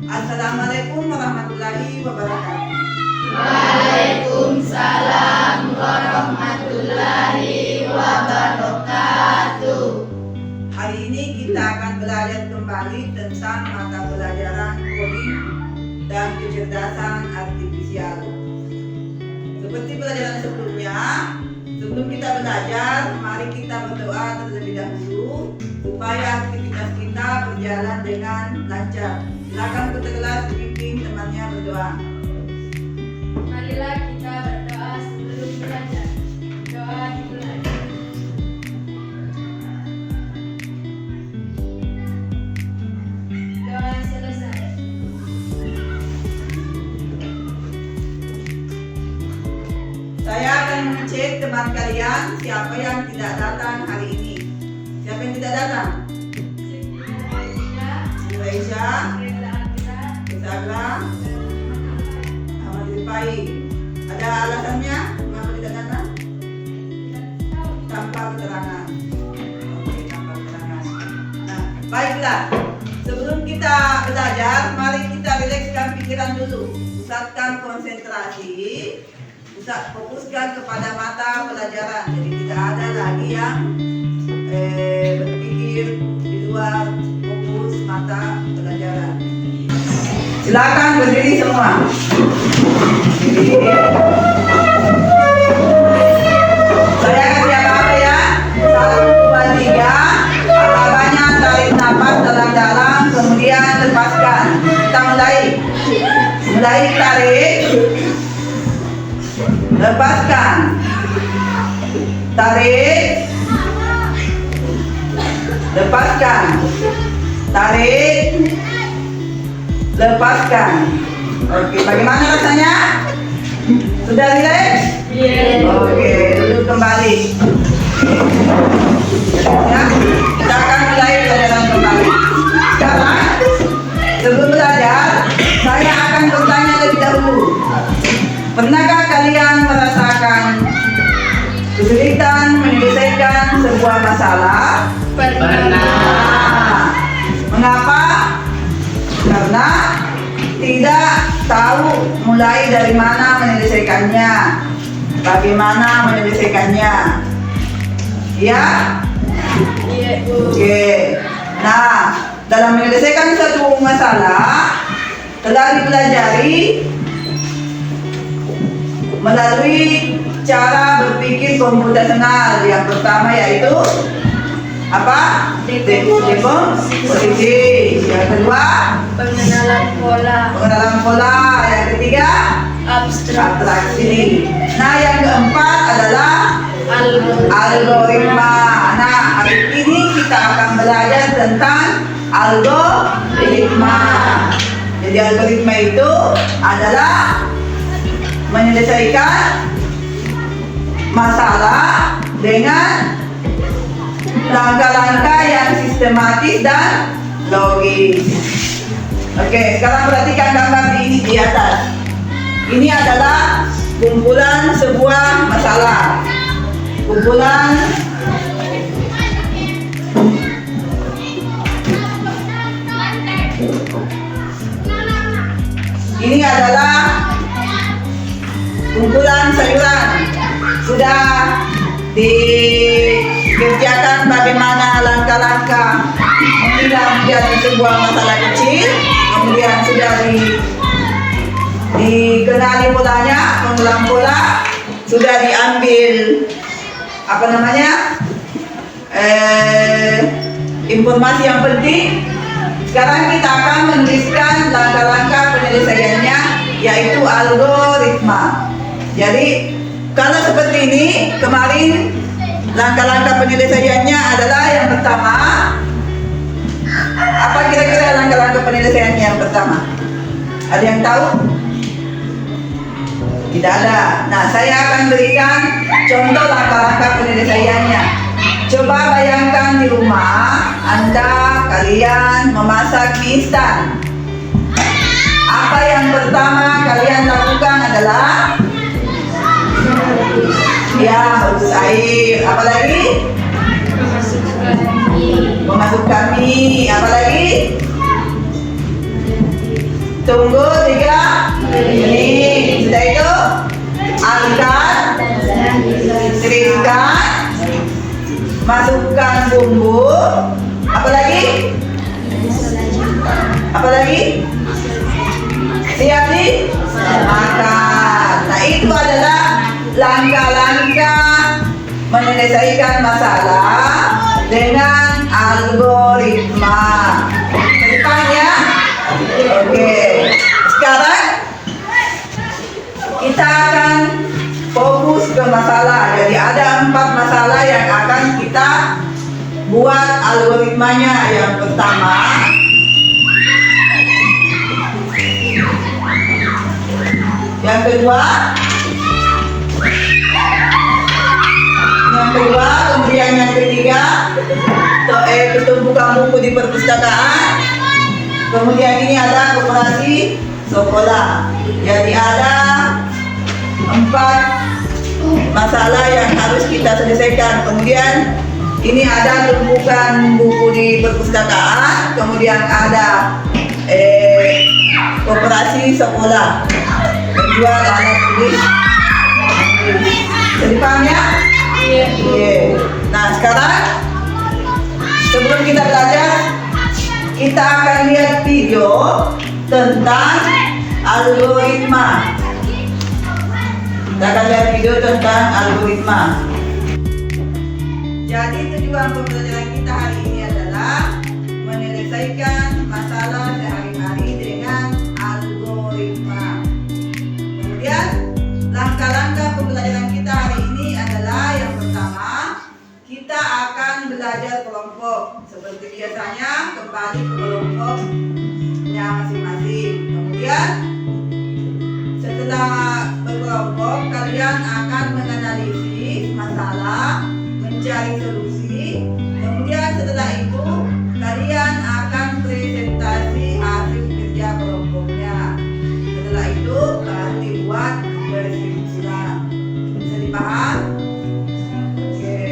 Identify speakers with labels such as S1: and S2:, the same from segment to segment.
S1: Assalamualaikum warahmatullahi wabarakatuh.
S2: Waalaikumsalam warahmatullahi wabarakatuh.
S1: Hari ini kita akan belajar kembali tentang mata pelajaran coding dan kecerdasan artifisial. Seperti pelajaran sebelumnya, sebelum kita belajar, mari kita berdoa terlebih dahulu supaya aktivitas kita berjalan dengan lancar. Silakan ketua kelas dipimpin temannya berdoa.
S2: Marilah kita berdoa sebelum belajar. Doa dimulai. Doa selesai.
S1: Saya akan mengecek teman kalian siapa yang tidak datang hari ini. Siapa yang tidak datang? Aisyah, Isagra, Ahmad Rifai. Ada alasannya mengapa tidak datang? Tanpa keterangan. Oke, tanpa keterangan. Nah, baiklah. Sebelum kita belajar, mari kita rilekskan pikiran dulu. Pusatkan konsentrasi. Fokuskan kepada mata pelajaran. Jadi tidak ada lagi yang berpikir di luar fokus mata pelajaran. Silakan berdiri semua. Saya kasih apa-apa ya. 1, 2, 3. Apa-apanya tarik nafas dalam-dalam, kemudian lepaskan. Kita mulai. Mulai tarik. Lepaskan. Tarik. Lepaskan. Tarik. Lepaskan. Oke, bagaimana rasanya? Sudah rileks?
S2: Iya.
S1: Oke, duduk kembali. Ya, kita akan mulai pelajaran kembali. Sekarang, sebelum belajar, saya akan bertanya lebih dahulu. Pernahkah kalian merasakan kesulitan menyelesaikan sebuah masalah?
S2: Pernah.
S1: Mengapa? Karena tidak tahu mulai dari mana menyelesaikannya, bagaimana menyelesaikannya. Ya?
S2: Iya, Bu.
S1: Oke. Nah, dalam menyelesaikan satu masalah telah dipelajari melalui cara berpikir komputasional. Yang pertama yaitu apa? Dekomposisi. Yang kedua,
S2: Pengenalan pola.
S1: pengenalan pola. Yang ketiga, abstraksi. Nah, yang keempat adalah algoritma. Nah, hari ini kita akan belajar tentang algoritma. Jadi algoritma itu adalah menyelesaikan masalah dengan langkah-langkah yang sistematis dan logis. Oke, sekarang perhatikan gambar di atas. Ini adalah kumpulan sebuah masalah. Kumpulan ini adalah kumpulan sayuran. Sudah dikerjakan bagaimana langkah-langkah memilah menjadi sebuah masalah kecil, kemudian sudah dikenali polanya, pengulang pola, sudah diambil apa namanya informasi yang penting. Sekarang kita akan menuliskan langkah-langkah penyelesaiannya, yaitu algoritma. Jadi kalau seperti ini, kemarin langkah-langkah penyelesaiannya adalah yang pertama. Apa kira-kira langkah-langkah penyelesaiannya yang pertama? Ada yang tahu? Tidak ada. Nah, saya akan berikan contoh langkah-langkah penyelesaiannya. Coba bayangkan di rumah kalian memasak mie instan. Apa yang pertama kalian lakukan adalah merebus air. Apa lagi? Memasukkan mie. Apa lagi? Tunggu 3 menit. Sudah itu angkat, tiriskan, masukkan bumbu. Apa lagi? Apa lagi? Siap nih? Makan. Nah, itu adalah langkah-langkah menyelesaikan masalah dengan algoritma. Depannya, oke. Sekarang kita akan fokus ke masalah. Jadi ada 4 masalah yang akan kita buat algoritmanya. Yang pertama, yang kedua, kemudian yang ketiga, ketumpukan buku di perpustakaan. Kemudian ini ada koperasi sekolah. Jadi ada 4 masalah yang harus kita selesaikan. Kemudian ini ada tumpukan buku di perpustakaan. Kemudian ada koperasi sekolah. Jual alat tulis. Depannya. Nah, sekarang sebelum kita belajar, kita akan lihat video tentang algoritma. Kita akan lihat video tentang algoritma. Jadi tujuan pembelajaran kita hari ini adalah menyelesaikan masalah sehari-hari dengan algoritma. Kemudian langkah-langkah pembelajaran kita hari ini adalah yang pertama, kita akan belajar kelompok. Seperti biasanya, kembali ke kelompoknya masing-masing. Kemudian setelah berkelompok, kalian akan menganalisis masalah, mencari solusi. Kemudian setelah itu, kalian akan presentasi hasil kerja kelompoknya. Setelah itu baru dibuat kesimpulan. Bisa dipaham? Oke.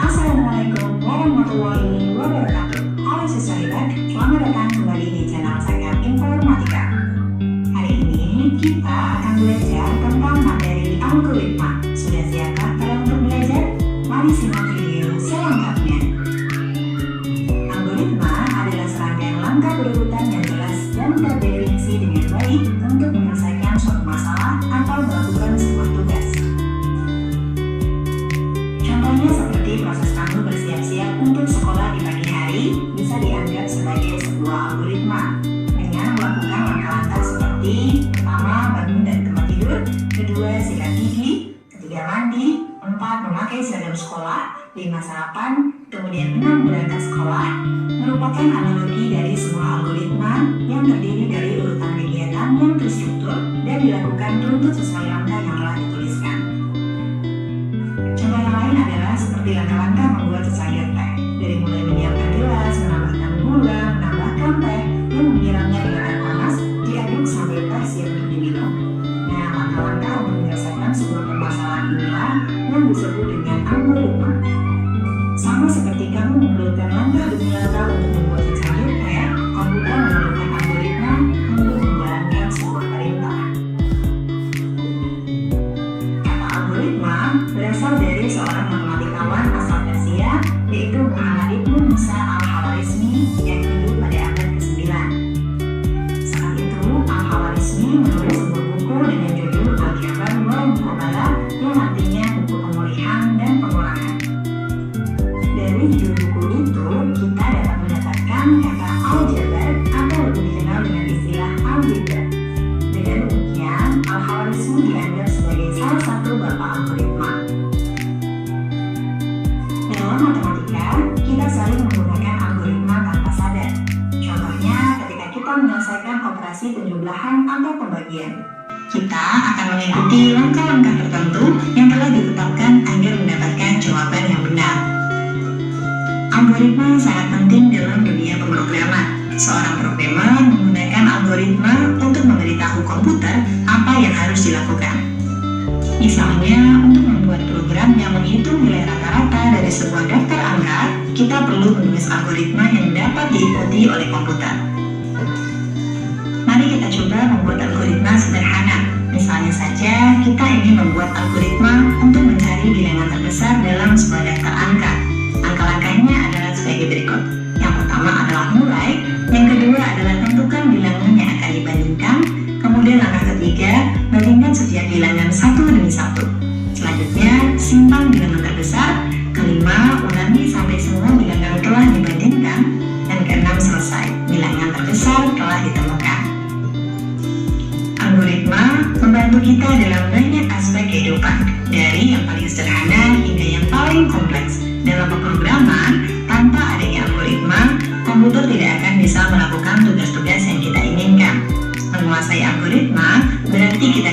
S3: Assalamualaikum warahmatullahi wabarakatuh. Halo siswa hebat, selamat datang kembali di channel Zakat Informatika. Hari ini kita akan belajar tentang materi algoritma. Sudah siapkah kalian untuk belajar? Mari simak video selengkapnya. Algoritma adalah serangkaian langkah berurutan yang jelas dan terdefinisi dengan baik untuk menyelesaikan suatu masalah atau melakukan sebuah tugas. Contohnya seperti proses kamu bersiap-siap untuk sekolah di pagi hari bisa dianggap sebagai sebuah algoritma dengan melakukan langkah-langkah seperti pertama, bangun dan tempat tidur, kedua, sikat gigi, ketiga, mandi, 4, memakai seragam sekolah, 5, sarapan, kemudian 6, berangkat sekolah, merupakan analogi dari sebuah algoritma yang terdiri dari urutan kegiatan yang terstruktur dan dilakukan tuntut sesuai langkah yang telah dituliskan. Contoh yang lain adalah seperti langkah-langkah membuat secangkir teh, dari mulai menyiapkan gelas, menambahkan gula, menambahkan teh, dan menyiramnya dengan air panas, diaduk sampai teh siap untuk diminum. Nah, langkah-langkah untuk menyelesaikan sebuah permasalahan inilah yang disebut dengan algoritma. Sama seperti kamu memerlukan langkah demi langkah untuk membuat secangkir teh, komputer memerlukan algoritma untuk menjalankan sebuah perintah. Kata algoritma berasal dari seorang matematikawan asal Persia, yaitu Muhammad ibnu Musa al-Khawarizmi yang hidup pada abad ke-9. Saat itu, al-Khawarizmi menulis sebuah buku dengan judul Al-Jabar wal Muqabalah, yang artinya buku pemulihan dan pengurangan. Dari judul buku itu, kita dapat mendapatkan kata aljabar atau lebih dikenal dengan istilah algebra. Dengan demikian, al-Khawarizmi dianggap sebagai salah satu bapak algoritma. Dalam matematika, kita sering menggunakan algoritma tanpa sadar. Contohnya, ketika kita menyelesaikan operasi penjumlahan atau pembagian. Kita akan mengikuti langkah-langkah tertentu yang telah ditetapkan agar mendapatkan jawaban yang benar. Algoritma sangat penting dalam dunia pemrograman. Seorang programmer menggunakan algoritma untuk memberitahu komputer apa yang harus dilakukan. Misalnya, untuk membuat program yang menghitung nilai rata-rata dari sebuah daftar angka, kita perlu menulis algoritma yang dapat diikuti oleh komputer. Mari kita coba membuat algoritma sederhana. Misalnya saja, kita ingin membuat algoritma untuk mencari bilangan terbesar dalam sebuah daftar angka. Langkah-langkahnya adalah sebagai berikut. Yang pertama adalah mulai, yang kedua adalah tentukan bilangan yang akan dibandingkan, kemudian langkah ketiga, bandingkan setiap bilangan satu demi satu. Selanjutnya, simpan bilangan terbesar, kelima, ulangi sampai semua bilangan telah dibandingkan, dan keenam, selesai, bilangan terbesar telah ditemukan. Algoritma membantu kita dalam banyak aspek kehidupan, dari yang paling sederhana hingga yang paling kompleks. Dalam pemrograman, tanpa adanya algoritma, komputer tidak akan bisa melakukan tugas-tugas yang kita inginkan. Menguasai algoritma berarti kita